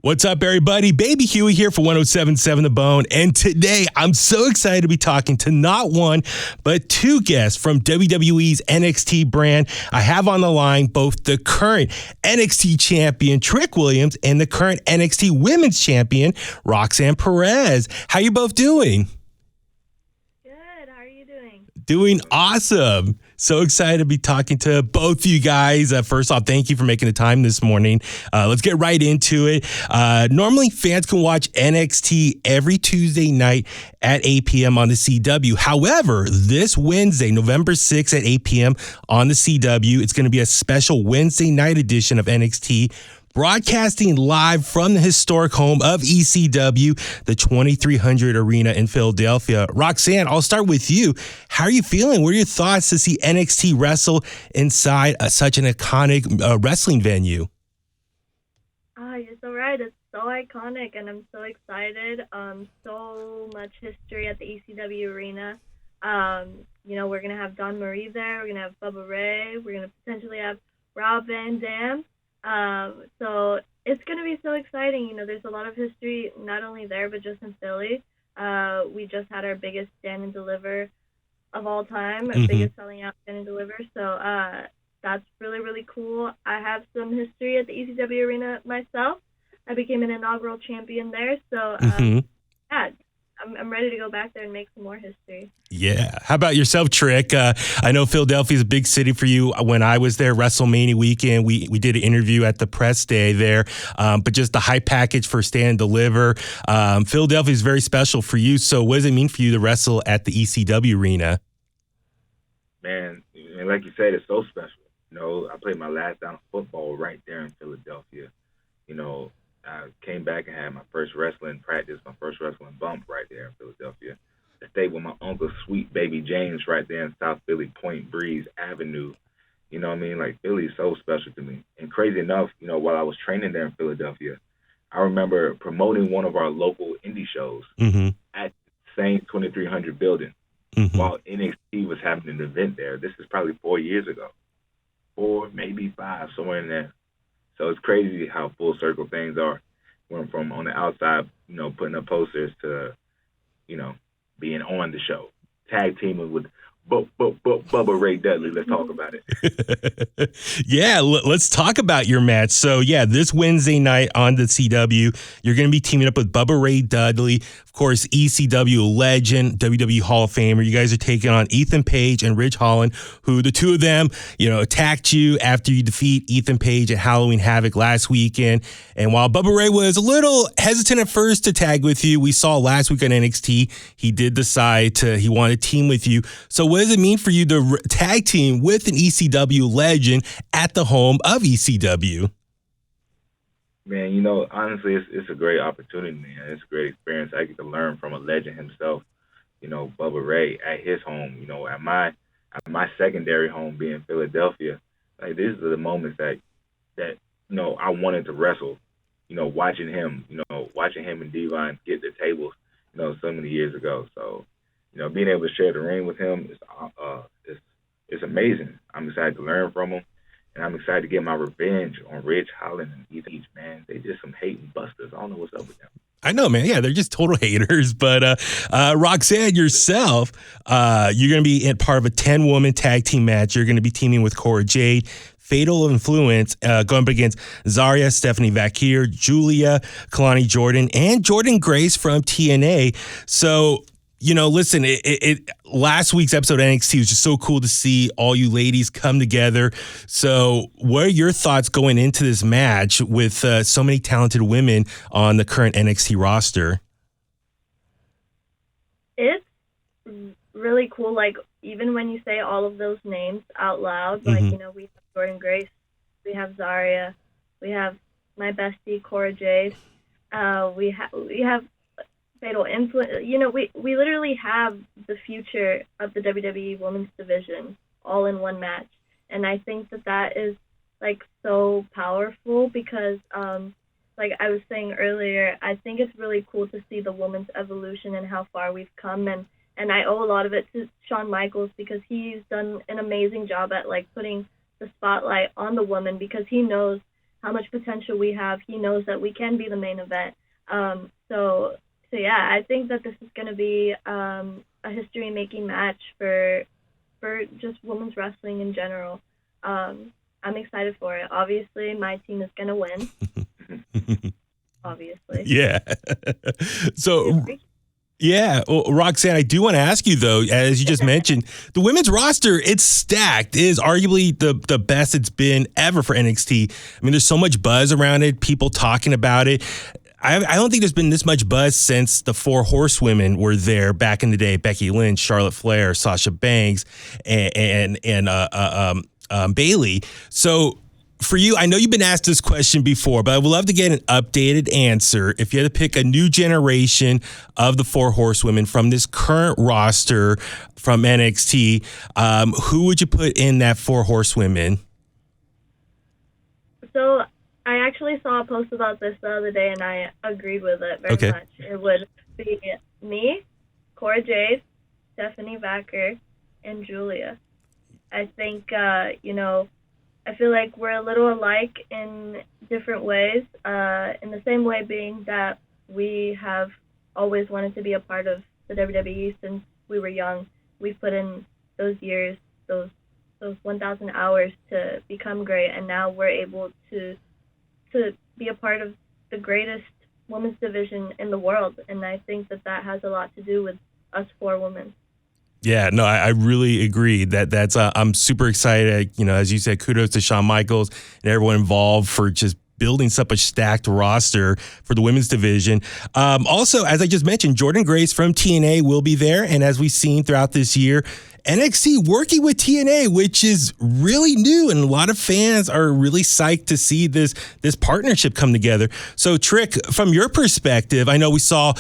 What's up, everybody? Baby Huey here for 107.7 The Bone. And today, I'm so excited to be talking to not one, but two guests from WWE's NXT brand. I have on the line both the current NXT champion, Trick Williams, and the current NXT women's champion, Roxanne Perez. How you both doing? Good. How are you doing? Doing awesome. So excited to be talking to both you guys. First off, thank you for making the time this morning. Let's get right into it. Normally, fans can watch NXT every Tuesday night at 8 p.m. on the CW. However, this Wednesday, November 6th at 8 p.m. on the CW, it's going to be a special Wednesday night edition of NXT, broadcasting live from the historic home of ECW, the 2300 Arena in Philadelphia. Roxanne, I'll start with you. How are you feeling? What are your thoughts to see NXT wrestle inside such an iconic wrestling venue? You're so right. It's so iconic, and I'm so excited. So much history at the ECW Arena. We're going to have Dawn Marie there. We're going to have Bubba Ray. We're going to potentially have Rob Van Dam. So it's going to be so exciting. There's a lot of history, not only there, but just in Philly. We just had our biggest stand and deliver of all time, our biggest selling out stand and deliver. So that's really, really cool. I have some history at the ECW Arena myself. I became an inaugural champion there. So yeah, I'm ready to go back there and make some more history. Yeah. How about yourself, Trick? I know Philadelphia is a big city for you. When I was there WrestleMania weekend, we did an interview at the press day there, but just the high package for stand and deliver. Philadelphia is very special for you. So what does it mean for you to wrestle at the ECW Arena? Man, like you said, it's so special. I played my last down of football right there in Philadelphia. I came back and had my first wrestling practice, my first wrestling bump right there in Philadelphia. I stayed with my uncle, Sweet Baby James, right there in South Philly, Point Breeze Avenue. You know what I mean? Like, Philly is so special to me. And crazy enough, while I was training there in Philadelphia, I remember promoting one of our local indie shows at the same 2300 building while NXT was having an event there. This is probably 4 years ago. 4, maybe 5, somewhere in there. So it's crazy how full circle things are. Went from on the outside, putting up posters to, being on the show. Tag teaming with Bubba Ray Dudley. Let's talk about it. Yeah, let's talk about your match. So, yeah, this Wednesday night on the CW, you're going to be teaming up with Bubba Ray Dudley, of course, ECW legend, WWE Hall of Famer. You guys are taking on Ethan Page and Ridge Holland, who the two of them, attacked you after you defeat Ethan Page at Halloween Havoc last weekend. And while Bubba Ray was a little hesitant at first to tag with you, we saw last week on NXT, he did decide he wanted to team with you. So what does it mean for you to tag team with an ECW legend at the home of ECW? Man, honestly, it's a great opportunity, man. It's a great experience. I get to learn from a legend himself, Bubba Ray, at his home, at my secondary home being Philadelphia. Like, these are the moments that I wanted to wrestle, watching him and Devon get the tables, so many years ago. So, being able to share the ring with him is amazing. I'm excited to learn from him, and I'm excited to get my revenge on Ridge Holland and Ethan Page, man. They just some hating busters. I don't know what's up with them. I know, man. Yeah, they're just total haters. But Roxanne, yourself, you're going to be part of a 10-woman tag team match. You're going to be teaming with Cora Jade, Fatal Influence, going up against Zarya, Stephanie Vakir, Julia, Kalani Jordan, and Jordan Grace from TNA. So, listen, last week's episode of NXT was just so cool to see all you ladies come together. So what are your thoughts going into this match with so many talented women on the current NXT roster? It's really cool. Like, even when you say all of those names out loud, like, we have Jordan Grace, we have Zarya, we have my bestie, Cora Jade, we have Fatal Influence. We literally have the future of the WWE Women's Division all in one match, and I think that is like so powerful because, like I was saying earlier, I think it's really cool to see the women's evolution and how far we've come, and I owe a lot of it to Shawn Michaels because he's done an amazing job at like putting the spotlight on the woman because he knows how much potential we have. He knows that we can be the main event. So yeah, I think that this is going to be a history-making match for just women's wrestling in general. I'm excited for it. Obviously, my team is going to win. Obviously. Yeah. So, yeah. Well, Roxanne, I do want to ask you, though, as you just mentioned, the women's roster, it's stacked. It is arguably the best it's been ever for NXT. I mean, there's so much buzz around it, people talking about it. I don't think there's been this much buzz since the Four Horsewomen were there back in the day. Becky Lynch, Charlotte Flair, Sasha Banks, and Bayley. So for you, I know you've been asked this question before, but I would love to get an updated answer. If you had to pick a new generation of the Four Horsewomen from this current roster from NXT, who would you put in that Four Horsewomen? So I actually saw a post about this the other day, and I agreed with it very much. It would be me, Cora Jade, Stephanie Baker, and Julia. I think, I feel like we're a little alike in different ways, in the same way being that we have always wanted to be a part of the WWE since we were young. We've put in those years, those 1,000 hours to become great, and now we're able to be a part of the greatest women's division in the world. And I think that has a lot to do with us four women. Yeah, no, I really agree that's I'm super excited. As you said, kudos to Shawn Michaels and everyone involved for just building such a stacked roster for the women's division. Also, as I just mentioned, Jordynne Grace from TNA will be there. And as we've seen throughout this year, NXT working with TNA, which is really new, and a lot of fans are really psyched to see this partnership come together. So, Trick, from your perspective, I know we saw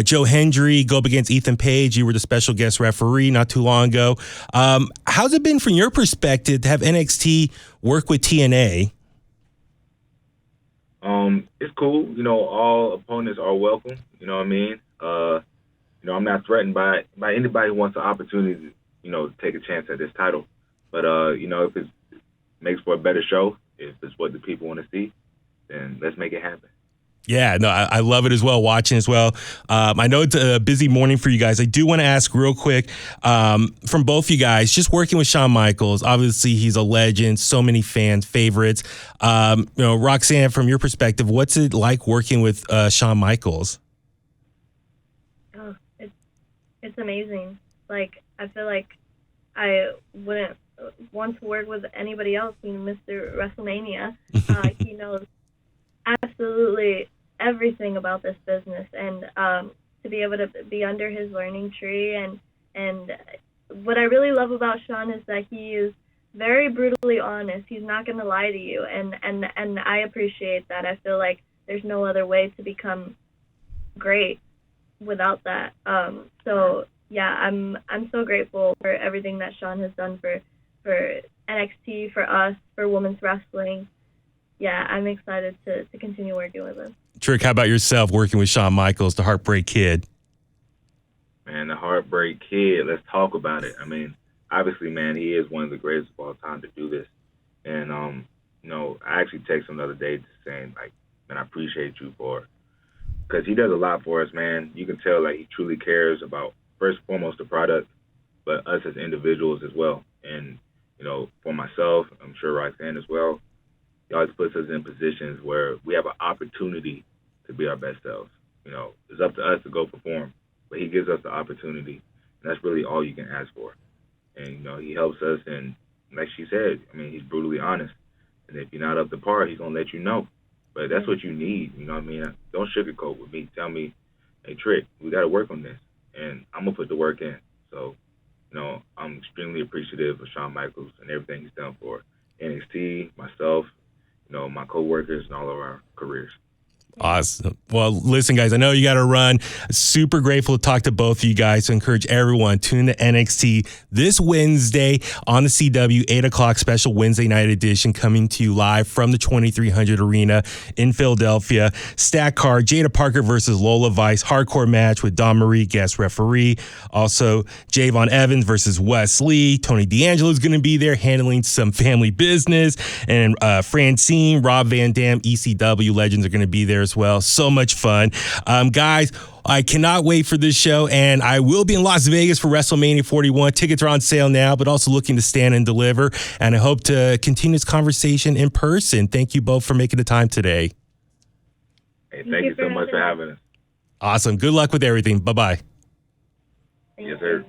Joe Hendry go up against Ethan Page. You were the special guest referee not too long ago. How's it been from your perspective to have NXT work with TNA? It's cool. All opponents are welcome. You know what I mean? I'm not threatened by anybody who wants the opportunity to take a chance at this title. But, if it makes for a better show, if it's what the people want to see, then let's make it happen. Yeah, no, I love it as well, watching as well. I know it's a busy morning for you guys. I do want to ask real quick from both you guys, just working with Shawn Michaels, obviously he's a legend, so many fan favorites. Roxanne, from your perspective, what's it like working with Shawn Michaels? Oh, it's amazing. Like, I feel like I wouldn't want to work with anybody else, Mr. WrestleMania. He knows absolutely everything about this business, and to be able to be under his learning tree, and what I really love about Shawn is that he is very brutally honest. He's not going to lie to you, and I appreciate that. I feel like there's no other way to become great without that. So yeah, I'm so grateful for everything that Shawn has done for NXT, for us, for women's wrestling. Yeah, I'm excited to continue working with him. Trick, how about yourself working with Shawn Michaels, the Heartbreak Kid? Man, the Heartbreak Kid, let's talk about it. I mean, obviously, man, he is one of the greatest of all time to do this. And, I actually texted him the other day just saying, like, man, I appreciate you for it. Because he does a lot for us, man. You can tell, like, he truly cares about, first and foremost, the product, but us as individuals as well. And, for myself, I'm sure Roxanne as well, he always puts us in positions where we have an opportunity to be our best selves. It's up to us to go perform, but he gives us the opportunity, and that's really all you can ask for. And, he helps us, and like she said, I mean, he's brutally honest. And if you're not up to par, he's going to let you know. But that's what you need, you know what I mean? Don't sugarcoat with me. Tell me, hey, Trick, we got to work on this, and I'm going to put the work in. So, I'm extremely appreciative of Shawn Michaels and everything he's done for NXT, myself, my coworkers, and all of our careers. Awesome. Well, listen, guys, I know you got to run. Super grateful to talk to both of you guys. So encourage everyone, tune to NXT this Wednesday on the CW, 8 o'clock special Wednesday night edition coming to you live from the 2300 Arena in Philadelphia. Stack card, Jada Parker versus Lola Vice, hardcore match with Dawn Marie, guest referee. Also, Javon Evans versus Wes Lee. Tony D'Angelo is going to be there handling some family business. And Francine, Rob Van Dam, ECW legends are going to be there as well. So much fun. Guys, I cannot wait for this show, and I will be in Las Vegas for WrestleMania 41. Tickets are on sale now, but also looking to stand and deliver, and I hope to continue this conversation in person. Thank you both for making the time today. Hey, thank you so much for having us. Awesome. Good luck with everything. Bye-bye. Yes, sir.